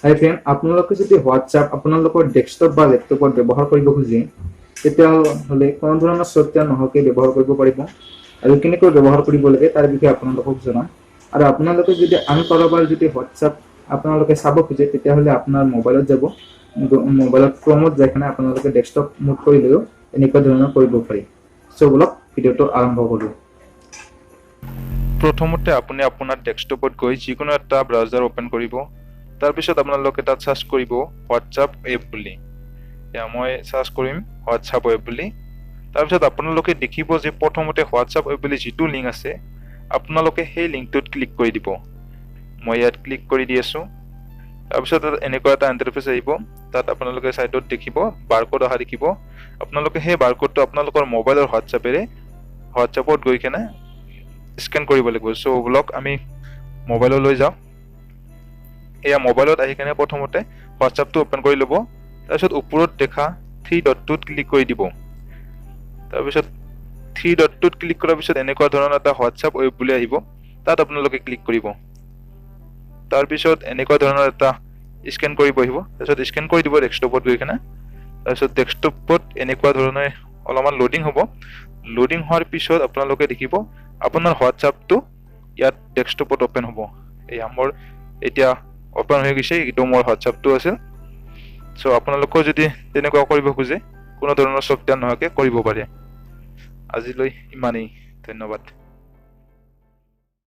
আৰু ফ্ৰেণ্ড আপোনালোকে যদি হোৱাটছআপ আপোনালোকৰ ডেস্কটপ বা লেপটপত ব্যৱহাৰ কৰিব খুজে তেতিয়াহ'লে কোনো ধৰণৰ ছফ্টৱেৰ নোহোৱাকৈ ব্যৱহাৰ কৰিব পাৰিব আৰু কেনেকৈ ব্যৱহাৰ কৰিব লাগে তাৰ বিষয়ে আপোনালোকক জনাম আৰু আপোনালোকে যদি আন কাৰোবাৰ যদি হোৱাটছআপ আপোনালোকে চাব খুজে তেতিয়াহ'লে আপোনাৰ মোবাইলত যাব মোবাইলত ক্ৰমত যাই কিনে আপোনালোকে ডেস্কটপ মুড কৰিলেও এনেকুৱা ধৰণৰ কৰিব পাৰি সো বলক ভিডিঅ'টো আৰম্ভ কৰোঁ প্ৰথমতে আপুনি আপোনাৰ ডেস্কটপত গৈ যিকোনো এটা ব্ৰাউজাৰ ওপেন কৰিব তাৰ পিছত আপোনালোকে তাত সাৰ্চ কৰিব হোৱাটছআপ এপ বুলি মই সাৰ্চ কৰিম হোৱাটছআপ এপ বুলি তাৰ পিছত আপোনালোকে দেখিব যে প্ৰথমতে হোৱাটছআপ এপ বুলি যিটো লিংক আছে আপোনালোকে সেই লিংকটোত ক্লিক কৰি দিব মই ইয়াত ক্লিক কৰি দি আছো তাৰ পিছত এনেকুৱা এটা ইন্টাৰফেস আহিব তাত আপোনালোকে সাইডত দেখিব বাৰকোড অহা দেখিব আপোনালোকে সেই বাৰকোডটো আপোনালোকৰ মোবাইলৰ হোৱাটছআপত গৈ কেনে স্ক্যান কৰিব লাগিব সো ব্লক আমি মোবাইললৈ যাও এয়া মোবাইলত আহি কেনে প্ৰথমতে হোৱাটছআপটো ওপেন কৰি লব তাৰ পিছত ওপৰত দেখা 3 ডটটোত ক্লিক কৰি দিব তাৰ পিছত 3 ডটটোত ক্লিক কৰাৰ পিছত এনেকুৱা ধৰণৰ এটা হোৱাটছআপ ৱেব বুলি আহিব তাত আপোনালোকে ক্লিক কৰিব তাৰ পিছত এনেকুৱা ধৰণৰ এটা স্ক্যান কৰিব আহিব তাৰ পিছত স্ক্যান কৰি দিব ডেস্কটপত গৈ কেনে তাৰ পিছত ডেস্কটপত এনেকুৱা ধৰণে অলপমান লোডিং হ'ব লোডিং হোৱাৰ পিছত আপোনালোকে দেখিব আপোনাৰ হোৱাটছআপটো ইয়াত ডেস্কটপত ওপেন হ'ব এই আমাৰ এতিয়া ওপেন হৈ গৈছে এইটো মোৰ হোৱাটছআপটো আছে সো আপোনালোকে যদি তেনেকুৱা কৰিব খুজে কোনো ধৰণৰ ছফ্টৱেৰ নোহোৱাকৈ কৰিব পাৰে আজিলৈ ইমানেই ধন্যবাদ